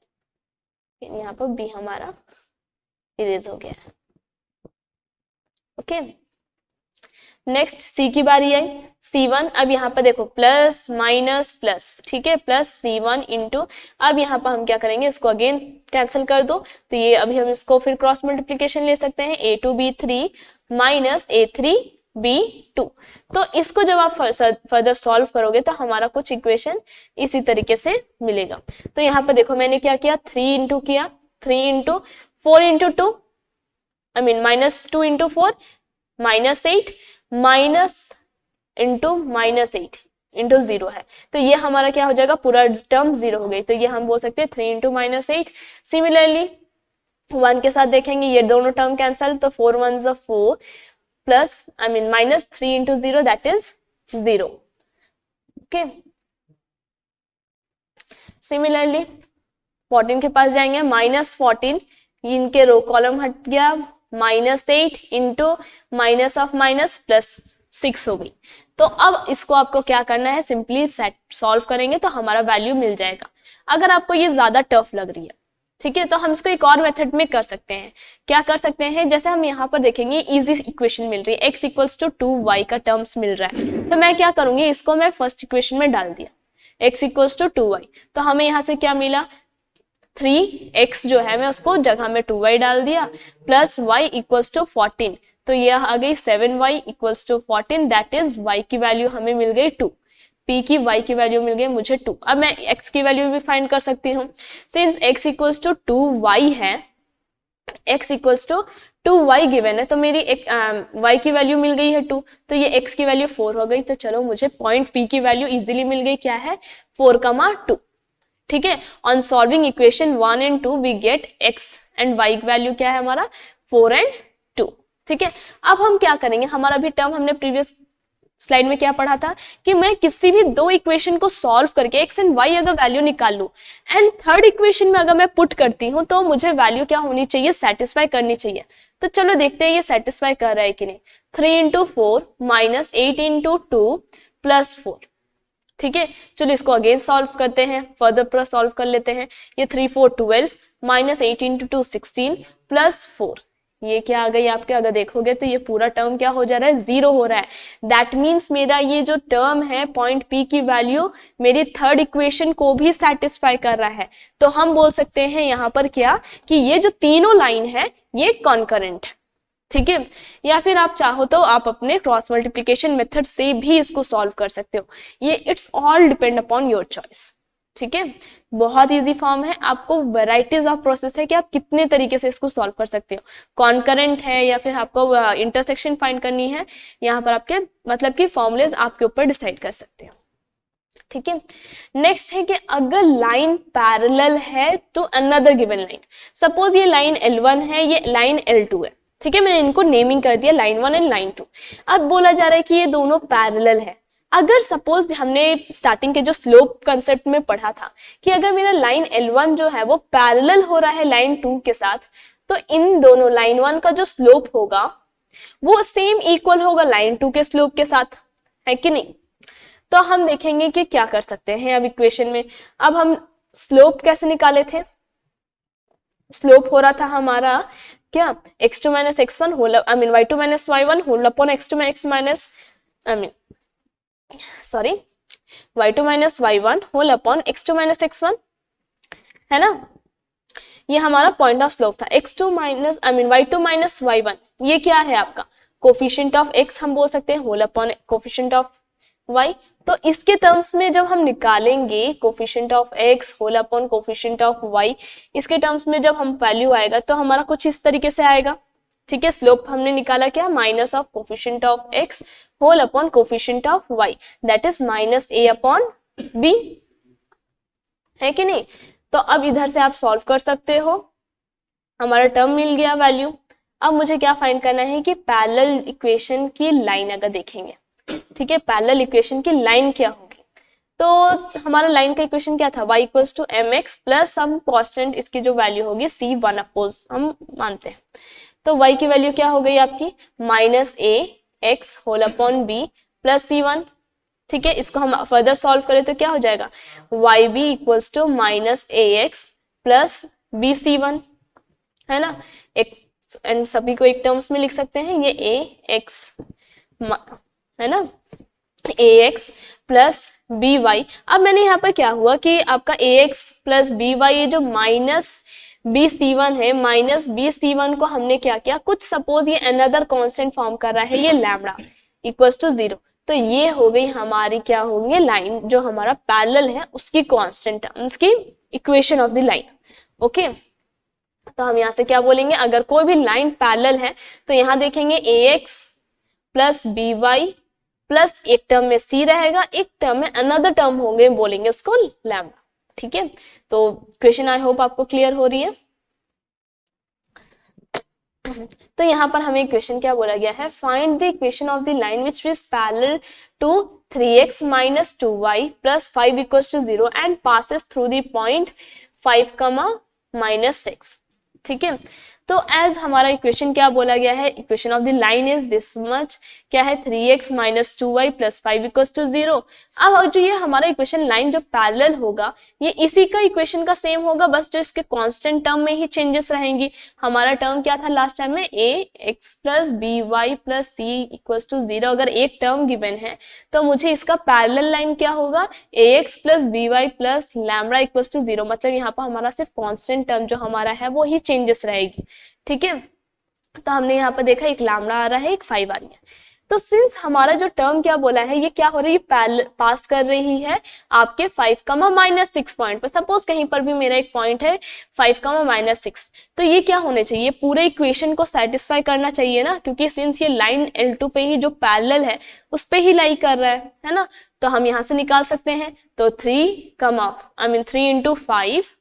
यहाँ पर बी हमारा इरेज हो गया है। ओके, नेक्स्ट सी की बारी आई। C1, अब यहाँ पर देखो प्लस माइनस प्लस, ठीक है, प्लस C1 इंटू, अब यहाँ पर हम क्या करेंगे, इसको अगेन कैंसिल कर दो, तो ये अभी हम इसको फिर क्रॉस मल्टीप्लीकेशन ले सकते हैं, A2B3 माइनस A3B2। तो इसको जब आप फर्दर सॉल्व करोगे तो हमारा कुछ इक्वेशन इसी तरीके से मिलेगा। तो यहाँ पर देखो मैंने क्या किया, 3 इंटू किया, 3 into 4 into 2, I mean minus 2 into 4 minus 8 minus into minus 8 into 0 है, तो ये हमारा क्या हो जाएगा, पूरा टर्म 0 हो गई, तो ये हम बोल सकते हैं 3 इंटू माइनस 8। सिमिलरली 1 के साथ देखेंगे, ये दोनों टर्म कैंसल, तो 4 1 4 plus I mean minus 3 into 0 that is 0। Okay, similarly 14 के पास जाएंगे, माइनस 14, इनके रो कॉलम हट गया, minus 8 into minus of minus plus 6 हो गई। तो अब इसको आपको क्या करना है, सिंपली सॉल्व करेंगे तो हमारा वैल्यू मिल जाएगा। अगर आपको ये ज्यादा टफ लग रही है, ठीक है, तो हम इसको एक और मेथड में कर सकते हैं। क्या कर सकते हैं, जैसे हम यहाँ पर देखेंगे इजी इक्वेशन मिल रही है, x इक्वल्स टू 2y का टर्म्स मिल रहा है, तो मैं क्या करूंगी, इसको मैं फर्स्ट इक्वेशन में डाल दिया, x इक्वल्स टू 2y, तो हमें यहाँ से क्या मिला, 3x जो है मैं उसको जगह में 2y डाल दिया, प्लस y इक्वल्स टू 14, तो ये आ गई 7y equals to 14, that is y की वैल्यू हमें मिल गई 2, p की y की वैल्यू मिल गई मुझे 2। अब मैं x की वैल्यू भी फाइंड कर सकती हूँ, since x equals to 2y है, x equals to 2y given है, तो मेरी y की वैल्यू मिल गई है 2, तो ये x की वैल्यू 4 हो गई, तो चलो मुझे पॉइंट p की वैल्यू इजीली मिल गई, क्या है 4,2। ठीक है, on solving equation 1 and 2 we get x and y value क्या है हमारा 4 एंड 2। ठीक है, अब हम क्या करेंगे, हमारा भी टर्म हमने प्रीवियस स्लाइड में क्या पढ़ा था कि मैं किसी भी दो इक्वेशन को सॉल्व करके x एंड y अगर वैल्यू निकाल लूं एंड थर्ड इक्वेशन में अगर मैं पुट करती हूं तो मुझे वैल्यू क्या होनी चाहिए, सेटिस्फाई करनी चाहिए। तो चलो देखते हैं ये सेटिस्फाई कर रहा है कि नहीं। 3 इंटू 4 माइनस 8 इंटू 2 प्लस 4। ठीक है, चलो इसको अगेन सॉल्व करते हैं, फर्दर पूरा सॉल्व कर लेते हैं। ये 3 4 12 माइनस 8 इंटू 2 16 प्लस 4, ये क्या आ गई आपके, अगर देखोगे तो ये पूरा टर्म क्या हो जा रहा है, 0 हो रहा है। दैट मीन्स मेरा ये जो टर्म है पॉइंट P की वैल्यू मेरी थर्ड इक्वेशन को भी सेटिस्फाई कर रहा है। तो हम बोल सकते हैं यहाँ पर क्या कि ये जो तीनों लाइन है ये कॉन्करेंट है। ठीक है, या फिर आप चाहो तो आप अपने क्रॉस मल्टीप्लिकेशन मेथड से भी इसको सॉल्व कर सकते हो, ये it's all depend upon your choice. ठीक है, बहुत इजी फॉर्म है, आपको वैराइटीज ऑफ प्रोसेस है कि आप कितने तरीके से इसको सॉल्व कर सकते हो, कॉन्करेंट है या फिर आपको इंटरसेक्शन फाइंड करनी है, यहाँ पर आपके मतलब कि फॉर्मूलेज आपके ऊपर डिसाइड कर सकते हो। ठीक है, नेक्स्ट है कि अगर लाइन पैरेलल है तो अनदर गिवन लाइन, सपोज ये लाइन L1 है, ये लाइन L2 है। ठीक है, मैंने इनको नेमिंग कर दिया लाइन 1 एंड लाइन 2। अब बोला जा रहा है कि ये दोनों पैरेलल है। अगर सपोज हमने स्टार्टिंग के जो स्लोप कंसेप्ट में पढ़ा था कि अगर मेरा लाइन L1 जो है वो पैरेलल हो रहा है लाइन 2 के साथ, तो इन दोनों लाइन 1 का जो स्लोप होगा वो सेम इक्वल होगा लाइन 2 के स्लोप के साथ, है कि नहीं। तो हम देखेंगे कि क्या कर सकते हैं अब इक्वेशन में। अब हम स्लोप कैसे निकाले थे, स्लोप हो रहा था हमारा क्या, x2 minus x1 whole I mean y2 minus y1 whole upon x2 x minus I mean sorry y2 minus y1 whole upon x2 minus x1, है ना। ये हमारा पॉइंट ऑफ स्लोप था। x2 minus I mean y2 minus y1, ये क्या है आपका कोफिशिएंट ऑफ x हम बोल सकते हैं whole upon coefficient of y। तो इसके टर्म्स में जब हम निकालेंगे coefficient of x whole upon coefficient of y, इसके टर्म्स में जब हम वैल्यू आएगा तो हमारा कुछ इस तरीके से आएगा। ठीक है, स्लोप हमने निकाला क्या, minus of coefficient of x whole upon coefficient of y, that is minus a upon b, है कि नहीं। तो अब इधर से आप सॉल्व कर सकते हो, हमारा टर्म मिल गया वैल्यू। अब मुझे क्या फाइंड करना है कि पैरेलल इक्वेशन की लाइन अगर देखेंगे, ठीक है, पैरेलल इक्वेशन की लाइन क्या होगी, तो हमारा लाइन का इक्वेशन क्या था, y equals to mx plus some constant, इसकी जो वैल्यू होगी c1 अपोज हम मानते हैं। तो y की वैल्यू क्या हो गई आपकी minus a x whole upon b plus c1। ठीक है, इसको हम फर्दर सॉल्व करें तो क्या हो जाएगा, y b equals to minus a x plus b c one, है ना, एक्स एंड सभी को एक टर्म्स में लिख सकते हैं, ये ए एक्स है ना, ए एक्स प्लस बी वाई। अब मैंने यहाँ पर क्या हुआ कि आपका ए एक्स प्लस बी वाई, ये जो माइनस बी सी वन है, माइनस बी सी वन को हमने क्या किया, कुछ सपोज ये अनदर कांस्टेंट फॉर्म कर रहा है, ये लैम्डा इक्वल्स टू 0, तो ये हो गई हमारी क्या होंगे, लाइन जो हमारा पैरेलल है उसकी कांस्टेंट उसकी equation of the line. Okay, तो हम यहाँ से क्या बोलेंगे, अगर कोई भी लाइन पैरेलल है तो यहाँ देखेंगे A x plus B Y plus एक टर्म में सी रहेगा, एक टर्म में अनदर टर्म होंगे, बोलेंगे उसको लैम्डा। ठीक है, तो क्वेश्चन आई होप आपको क्लियर हो रही है। तो यहाँ पर हमें इक्वेशन क्या बोला गया है, find the equation of the line which is parallel to 3x minus 2y plus 5 equals to 0 and passes through the point 5, minus 6। ठीक है, तो एज हमारा इक्वेशन क्या बोला गया है, equation of the line is this much, क्या है 3x minus 2y plus 5 equals to 0। अब जो ये हमारा इक्वेशन लाइन जो पैरेलल होगा ये इसी का इक्वेशन का सेम होगा, बस जो इसके कांस्टेंट टर्म में ही चेंजेस रहेंगी। हमारा टर्म क्या था लास्ट टाइम में, a x plus b y plus c equals to 0, अगर एक टर्म गिवन है तो मुझे इसका पैरेलल लाइन क्या होगा, ax plus by plus lambda equals to 0, मतलब यहाँ पर हमारा सिर्फ कांस्टेंट टर्म जो हमारा है वो ही चेंजेस रहेगी। ठीक है, तो हमने यहाँ पर देखा एक लैम्डा आ रहा है, एक 5 आ रही है। तो सिंस हमारा जो टर्म क्या बोला है, ये क्या हो रही है, पास कर रही है आपके 5, माइनस 6 पॉइंट पर। सपोज कहीं पर भी मेरा एक पॉइंट है 5, माइनस 6, तो ये क्या होने चाहिए, पूरे इक्वेशन को सेटिस्फाई करना चाहिए ना, क्योंकि सिंस ये लाइन L2 पे ही जो पैरेलल है उस पे ही लाई कर रहा है ना, तो हम यहाँ से निकाल सकते हैं। तो 3 into 5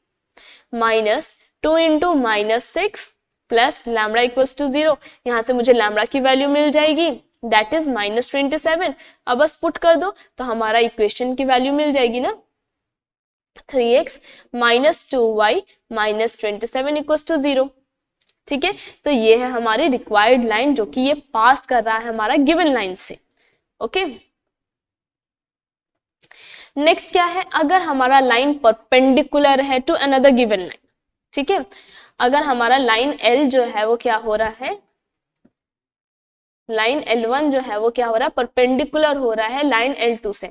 minus 2 into minus 6 plus lambda equals to 0, यहाँ से मुझे लैम्डा की वैल्यू मिल जाएगी, दैट इज -27। अब बस पुट कर दो तो हमारा इक्वेशन की वैल्यू मिल जाएगी ना, 3x minus 2y minus 27 equals to 0। ठीक है, तो ये है हमारी रिक्वायर्ड लाइन जो कि ये पास कर रहा है हमारा गिवन लाइन से। ओके, नेक्स्ट क्या है, अगर हमारा लाइन परपेंडिकुलर है टू अनदर गिवन लाइन। ठीक है, अगर हमारा लाइन L जो है वो क्या हो रहा है, लाइन L1 जो है वो क्या हो रहा है, परपेंडिकुलर हो रहा है लाइन L2 से।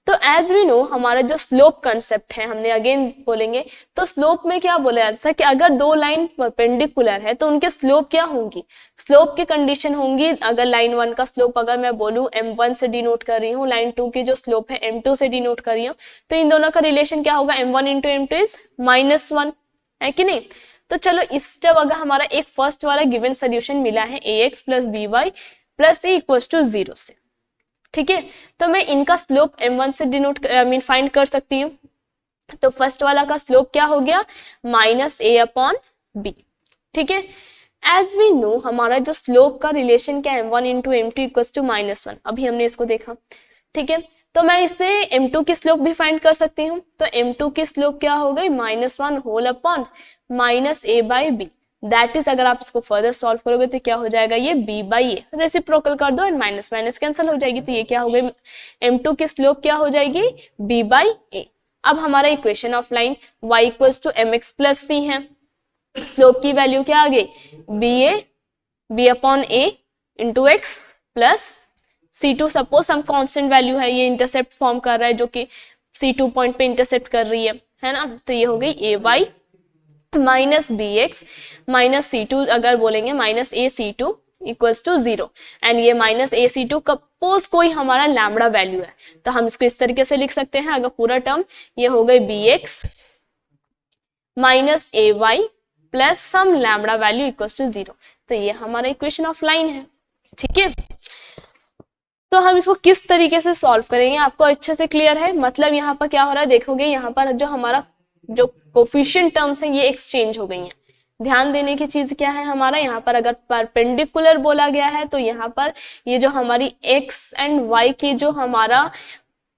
तो एज वी नो हमारा जो स्लोप कंसेप्ट है, हमने अगेन बोलेंगे, तो स्लोप में क्या बोला जाता है कि अगर दो लाइन परपेंडिकुलर है तो उनके स्लोप क्या होंगी, स्लोप की कंडीशन होंगी, अगर लाइन 1 का स्लोप अगर मैं बोलूं M1 से डिनोट कर रही हूँ, लाइन 2 की जो स्लोप है M2 से डिनोट कर रही हूँ, तो इन दोनों का रिलेशन क्या होगा, M1 इंटू M2 इज -1, है कि नहीं। तो चलो इस जब अगर हमारा एक फर्स्ट वाला गिवन सोल्यूशन मिला है ax plus by plus c equals to 0 से, ठीक है, तो मैं इनका स्लोप m1 से डिनोट फाइंड कर सकती हूँ। तो फर्स्ट वाला का स्लोप क्या हो गया, -a/b। ठीक है, एज वी नो हमारा जो स्लोप का रिलेशन क्या m1 into m2 equals to -1, अभी हमने इसको देखा। ठीक है, तो मैं इससे m2 की स्लोप भी फाइंड कर सकती हूँ। तो m2 की स्लोप क्या हो गई, -1 whole upon -a/b, that is अगर आप इसको फर्दर सॉल्व करोगे तो क्या हो जाएगा, ये b/a, रेसिप्रोकल कर दो एंड माइनस माइनस कैंसिल हो जाएगी, तो ये क्या हो गई, m2 की स्लोप क्या हो जाएगी, b/a। अब हमारा equation of line y equals to mx plus c है, स्लोप की वैल्यू क्या आ गई, b/a into x plus C2, suppose some constant value है, ये इंटरसेप्ट फॉर्म कर रहा है जो कि C2 पॉइंट पे इंटरसेप्ट कर रही है ना, तो ये हो गई ay minus bx minus C2, अगर बोलेंगे minus ac2 equals to 0, and ये माइनस ac2 सपोज कोई हमारा लैम्डा वैल्यू है, तो हम इसको इस तरीके से लिख सकते हैं, अगर पूरा टर्म ये हो गई bx minus ay plus some lambda value equals to 0, तो ये हमारा इक्वेशन ऑफ लाइन है। ठीक है, तो हम इसको किस तरीके से सॉल्व करेंगे, आपको अच्छे से क्लियर है, मतलब यहाँ पर क्या हो रहा है, देखोगे यहाँ पर जो हमारा जो कोफिशिएंट टर्म्स हैं ये एक्सचेंज हो गई हैं। ध्यान देने की चीज क्या है, हमारा यहाँ पर अगर परपेंडिकुलर बोला गया है तो यहाँ पर ये जो हमारी x एंड y की जो हमारा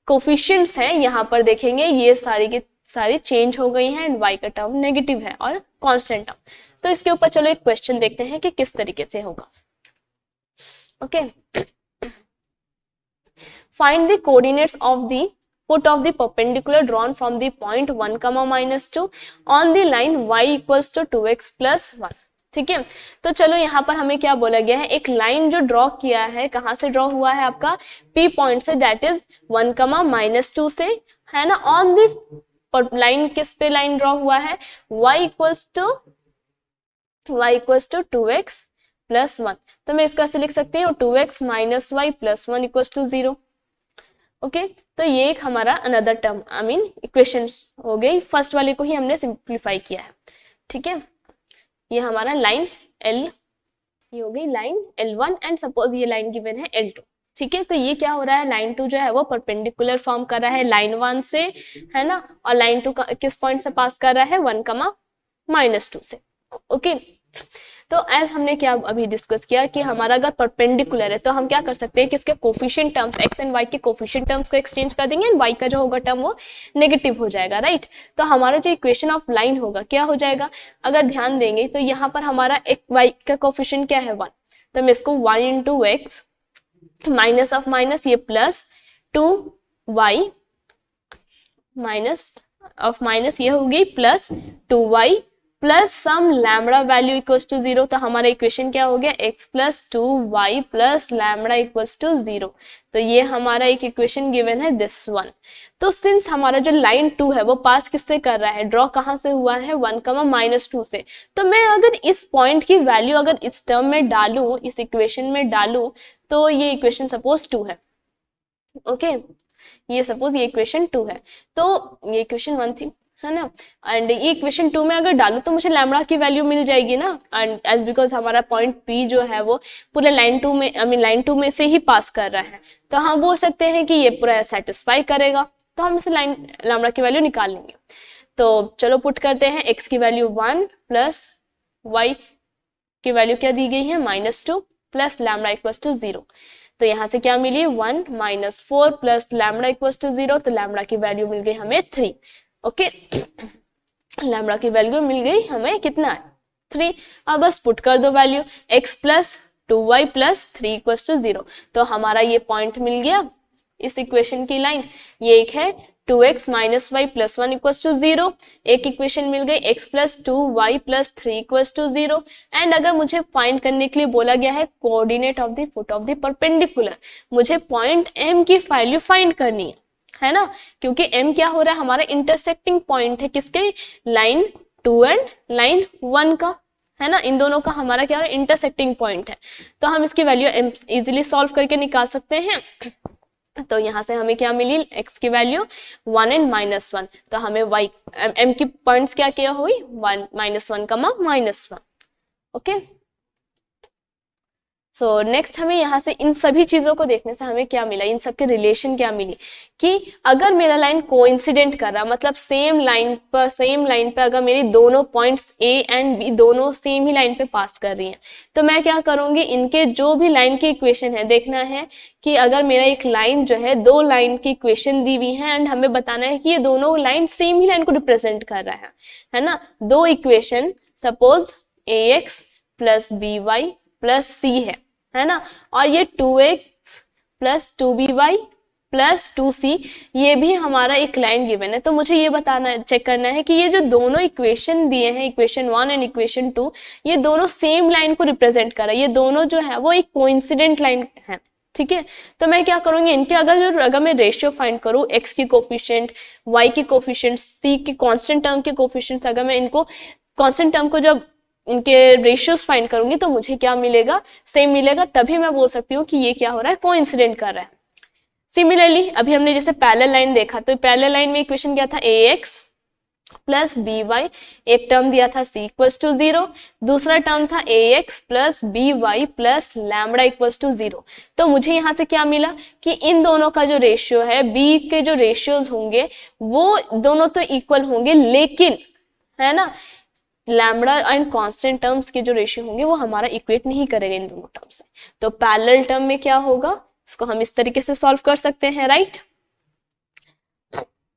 कोफिशिएंट्स हैं यहाँ पर देखेंगे ये सारी की सारी चेंज हो गई हैं, एंड y का टर्म नेगेटिव है और कांस्टेंट टर्म। तो इसके ऊपर चलो एक क्वेश्चन देखते हैं कि किस तरीके से होगा। Okay, Find the coordinates of the foot of the perpendicular drawn from the point 1, -2 on the line y equals to 2x plus 1. ठीक है, तो चलो यहाँ पर हमें क्या बोला गया है, एक लाइन जो ड्रॉ किया है, कहाँ से ड्रॉ हुआ है आपका P पॉइंट से, दैट इज 1, -2 से, है ना. ऑन दी लाइन, किस पे लाइन ड्रॉ हुआ है, y equals to 2x plus 1. तो मैं इसको ऐसे लिख सकती हूँ 2x minus y plus 1 equals to 0. Okay, तो ये एक हमारा another term I mean equation हो गई. फर्स्ट वाले को ही हमने सिंप्लीफाई किया है. ठीक है, ये हमारा लाइन L, ये हो गई लाइन L1 एंड सपोज ये लाइन गिवन है L2. ठीक है, तो ये क्या हो रहा है, लाइन 2 जो है वो परपेंडिकुलर फॉर्म कर रहा है लाइन 1 से, है ना, और लाइन 2 किस पॉइंट से पास कर रहा है, 1, -2 से. ओके, तो एज हमने क्या अभी डिस्कस किया कि हमारा अगर परपेंडिकुलर है तो हम क्या कर सकते हैं कि इसके coefficient terms x and y के कोफिशिएंट टर्म्स को एक्सचेंज कर देंगे एंड y का जो होगा टर्म वो नेगेटिव हो जाएगा, राइट. तो हमारा जो इक्वेशन ऑफ लाइन होगा क्या हो जाएगा, अगर ध्यान देंगे तो यहाँ पर हमारा एक y का कोफिशिएंट क्या है 1, तो मैं इसको 1 into X minus of minus ये plus 2y minus of minus ये हो गई plus 2y plus some lambda value equals to 0. तो हमारा इक्वेशन क्या हो गया, x plus 2y plus lambda equals to 0. तो ये हमारा एक इक्वेशन गिवन है दिस वन. तो सिंस हमारा जो लाइन 2 है वो पास किससे कर रहा है, ड्रॉ कहाँ से हुआ है, 1, -2 से. तो मैं अगर इस पॉइंट की वैल्यू अगर इस टर्म में डालूं, इस इक्वेशन में डालूं, तो ये इक्वेशन सपोज 2 है. ओके, ये सपोज ये इक्वेशन 2 है, तो ये इक्वेशन 1 थी, है ना, एंड ये इक्वेशन 2 में अगर डालूं तो मुझे लैम्बडा की वैल्यू मिल जाएगी ना. एंड एज बिकॉज हमारा पॉइंट P जो है वो पूरे लाइन 2 में, आई मीन लाइन 2 में से ही पास कर रहा है, तो हम बोल सकते हैं कि ये पूरा सेटिस्फाई करेगा, तो हम इसे लाइन लैम्बडा की वैल्यू निकाल लेंगे. तो चलो पुट करते हैं, x की वैल्यू 1 प्लस y की वैल्यू क्या दी गई है, -2 प्लस लैम्बडा इक्वल्स टू 0. तो यहाँ से क्या मिली 1 - 4 प्लस लैम्बडा इक्वल्स टू 0, तो लैम्बडा की वैल्यू मिल गई हमें 3. ओके, लैम्बडा की वैल्यू मिल गई हमें कितना, 3. अब बस पुट कर दो value, x plus 2y plus 3 equals to 0. तो हमारा ये पॉइंट मिल गया इस इक्वेशन की लाइन. ये एक है 2x minus y plus 1 equals to 0. एक इक्वेशन मिल गई x plus 2y plus 3 equals to 0. And अगर मुझे फाइंड करने के लिए बोला गया है coordinate of the foot of the perpendicular, मुझे पॉइंट M की वैल्यू फाइंड करनी है ना, क्योंकि M क्या हो रहा है, हमारा इंटरसेक्टिंग पॉइंट है किसके, लाइन 2 एंड लाइन 1 का, है ना, इन दोनों का हमारा क्या हो रहा है, इंटरसेक्टिंग पॉइंट है. तो हम इसकी वैल्यू M इजीली सॉल्व करके निकाल सकते हैं. तो यहाँ से हमें क्या मिली, x की वैल्यू 1 एंड -1. तो हमें y M की पॉइंट्स क्या क्या हुई, 1 -1, -1. ओके, सो नेक्स्ट हमें यहाँ से इन सभी चीजों को देखने से हमें क्या मिला, इन सब के रिलेशन क्या मिली, कि अगर मेरा लाइन कोइंसिडेंट कर रहा, मतलब सेम लाइन पर अगर मेरी दोनों पॉइंट्स A एंड B दोनों सेम ही लाइन पे पास कर रही हैं, तो मैं क्या करूंगी, इनके जो भी लाइन की इक्वेशन है, देखना है कि अगर मेरा एक लाइन जो है, 2 लाइन की इक्वेशन दी हुई है एंड हमें बताना है कि ये दोनों लाइन सेम ही लाइन को रिप्रेजेंट कर रहा है ना. 2 equation suppose ax plus by plus c है ना, और ये 2x plus 2by plus 2c ये भी हमारा एक लाइन गिवन है. तो मुझे ये बताना, चेक करना है कि ये जो दोनों इक्वेशन दिए हैं, इक्वेशन 1 एंड इक्वेशन 2, ये दोनों सेम लाइन को रिप्रेजेंट कर रहा है, ये दोनों जो है वो एक कोइंसिडेंट लाइन है. ठीक है, तो मैं क्या करूंगी, इनके अगर मैं रेशियो फाइंड करूं, x की कोफिशिएंट, y की कोफिशिएंट, c की कांस्टेंट टर्म के कोफिशिएंट्स, अगर मैं इनको कांस्टेंट टर्म को जब इनके रेशियोज फाइंड करूंगी तो मुझे क्या मिलेगा, सेम मिलेगा. तभी मैं बोल सकती हूँ कि ये क्या हो रहा है, कोइंसिडेंट कर रहा है. सिमिलरली अभी हमने जैसे पैरेलल लाइन देखा, तो पैरेलल लाइन में इक्वेशन क्या था, ax प्लस by, एक टर्म दिया था c इक्वल्स टू 0, दूसरा टर्म था ax plus by plus lambda equals to 0. तो मुझे यहाँ से क्या मिला कि इन दोनों का जो रेशियो है, b के जो रेशियोज होंगे वो दोनों तो इक्वल होंगे, लेकिन है ना, लैम्बडा एंड कांस्टेंट टर्म्स के जो रेशियो होंगे वो हमारा इक्वेट नहीं करेगा इन दोनों टर्म से. तो पैरेलल टर्म में क्या होगा, इसको हम इस तरीके से सॉल्व कर सकते हैं, राइट.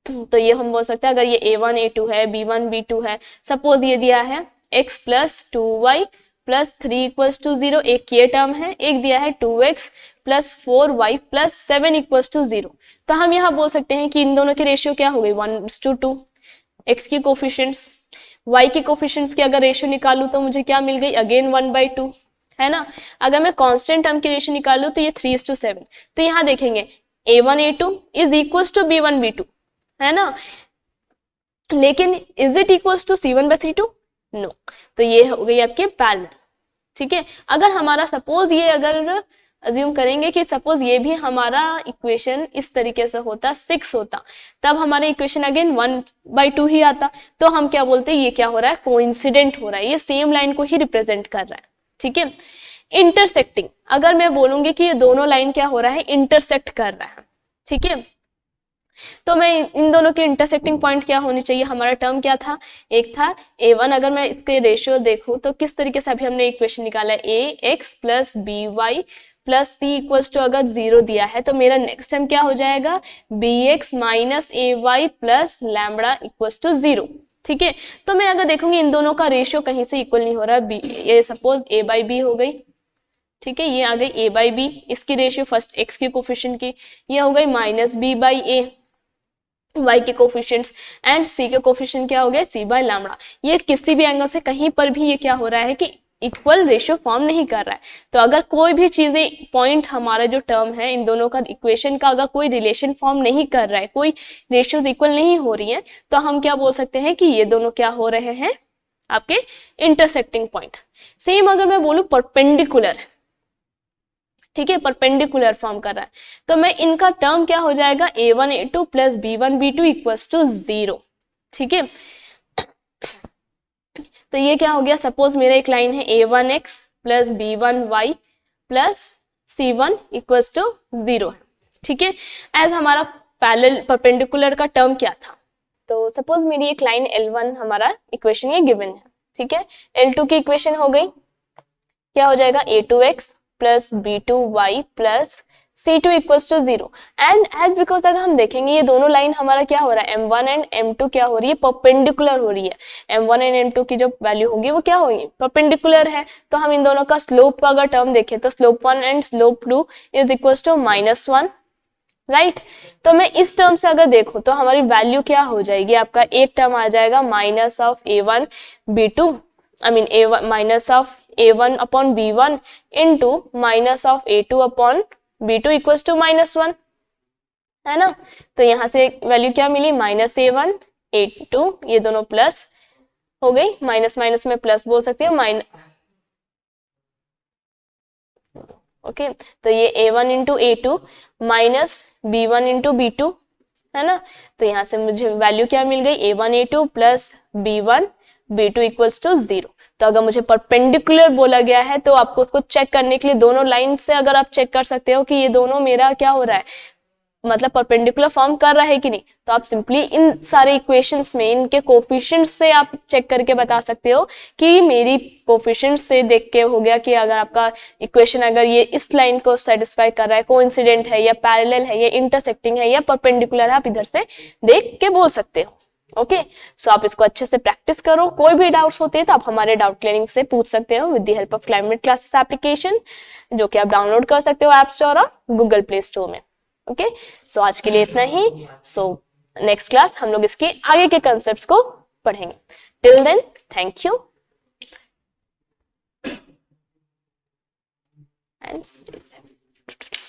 तो ये हम बोल सकते हैं, अगर ये a1 a2 है, b1 b2 है, सपोज ये दिया है x plus 2y plus 3 equals to 0, एक ये टर्म है, एक दिया है 2x plus 4y plus 7 equals to 0। तो हम यहाँ बोल सकते हैं कि इन दोनों की रेशियो क्या हो गई 1:2। x की कोफिशिएंट्स, y की कोफिशिएंट्स की अगर रेशियो निकालूं तो मुझे क्या मिल गई अगेन 1/2, है ना। अगर मैं कांस्टेंट टर्म की रेशियो निकालूं तो ये 3:7। तो यहाँ देखेंगे a1 a2 is equals to b1 b2, है ना, लेकिन is it equals to c1/c2? No. तो ये हो गई आपके पैरेलल, ठीक है। अगर हमारा सपोज ये अगर अज्यूम करेंगे कि सपोज ये भी हमारा इक्वेशन इस तरीके से होता 6 होता, तब हमारा इक्वेशन अगेन 1/2 ही आता। तो हम क्या बोलते हैं ये क्या हो रहा है कोइंसिडेंट हो रहा है, ये सेम लाइन को ही रिप्रेजेंट कर रहा है, ठीक है। इंटरसेक्टिंग, अगर मैं बोलूंगी कि ये दोनों लाइन क्या हो रहा है इंटरसेक्ट कर रहा है, ठीक है। तो मैं इन दोनों के इंटरसेक्टिंग पॉइंट क्या होनी चाहिए, हमारा टर्म क्या था, एक था a1। अगर मैं इसके रेशियो देखूं तो किस तरीके से अभी हमने इक्वेशन निकाला है ax plus by plus c equals to अगर 0 दिया है तो मेरा नेक्स्ट टर्म क्या हो जाएगा bx minus ay plus lambda equals to 0, ठीक है। तो मैं अगर देखूंगी इन दोनों का रेशियो कहीं से इक्वल नहीं हो रहा, ये सपोज a by b हो गई, ठीक है, ये आ गई a by b, इसकी रेशियो फर्स्ट x की कोफिशिएंट की, ये हो गई minus b by a, y के कोफिशिएंट्स एंड c के कोफिशिएंट क्या हो गए c बाय लैम्बडा। ये किसी भी एंगल से कहीं पर भी ये क्या हो रहा है कि इक्वल रेशियो फॉर्म नहीं कर रहा है। तो अगर कोई भी चीजें पॉइंट हमारा जो टर्म है इन दोनों का इक्वेशन का अगर कोई रिलेशन फॉर्म नहीं कर रहा है, कोई रेशियोज इक्वल नहीं हो रही है, तो हम क्या बोल सकते हैं कि ये दोनों क्या हो रहे हैं आपके इंटरसेक्टिंग पॉइंट। सेम अगर मैं बोलूं परपेंडिकुलर, ठीक है, परपेंडिकुलर फॉर्म कर रहा है, तो मैं इनका टर्म क्या हो जाएगा a1 a2 plus b1 b2 equals to 0, ठीक है। तो ये क्या हो गया, सपोज मेरा एक लाइन है a1x plus b1y plus c1 equals to 0 है, ठीक है। एज हमारा पैरेलल परपेंडिकुलर का टर्म क्या था, तो सपोज मेरी एक लाइन L1 हमारा इक्वेशन ये गिवन है, ठीक है। L2 की इक्वेशन हो गई, क्या हो जाएगा a2x plus b2y plus c2 equals to 0। And as because अगर हम देखेंगे ये दोनों लाइन हमारा क्या हो रहा है m1 एंड m2 क्या हो रही है परपेंडिकुलर हो रही है, m1 एंड m2 की जो वैल्यू होगी वो क्या होगी परपेंडिकुलर है। तो हम इन दोनों का स्लोप का अगर टर्म देखें तो slope 1 and slope 2 is equals to -1, right. तो मैं इस टर्म से अगर देखूं तो हमारी वैल्यू क्या हो जाएगी, आपका एक टर्म आ जाएगा minus of a1 b2 I mean a1 minus of a1 upon b1 into minus of a2 upon b2 equals to -1, है ना। तो यहां से वैल्यू क्या मिली -a1 a2, ये दोनों प्लस हो गई, माइनस माइनस में प्लस बोल सकते हो ओके। तो ये a1 into a2 minus b1 into b2, है ना। तो यहाँ से मुझे वैल्यू क्या मिल गई a1 a2 plus b1 b2 equals to 0। तो अगर मुझे परपेंडिकुलर बोला गया है तो आपको उसको चेक करने के लिए दोनों लाइन से अगर आप चेक कर सकते हो कि ये दोनों मेरा क्या हो रहा है मतलब परपेंडिकुलर फॉर्म कर रहा है कि नहीं, तो आप सिंपली इन सारे इक्वेशंस में इनके कोफिशिएंट्स से आप चेक करके बता सकते हो कि मेरी कोफिशिएंट्स से देख के हो गया कि अगर आपका इक्वेशन अगर ये इस लाइन को सेटिस्फाई कर रहा है, कोइंसिडेंट है या पैरेलल है या इंटरसेक्टिंग है या परपेंडिकुलर है, आप इधर से देख के बोल सकते हो। ओके, सो आप इसको अच्छे से प्रैक्टिस करो। कोई भी डाउट्स होते हैं तो आप हमारे डाउट क्लियरिंग से पूछ सकते हो with the help of climate classes application, जो कि आप डाउनलोड कर सकते हो ऐप स्टोर और गूगल प्ले स्टोर में। ओके, सो आज के लिए इतना ही। सो नेक्स्ट क्लास हम लोग इसके आगे के कंसेप्ट्स को पढ़ेंगे। Till then, thank you and stay safe.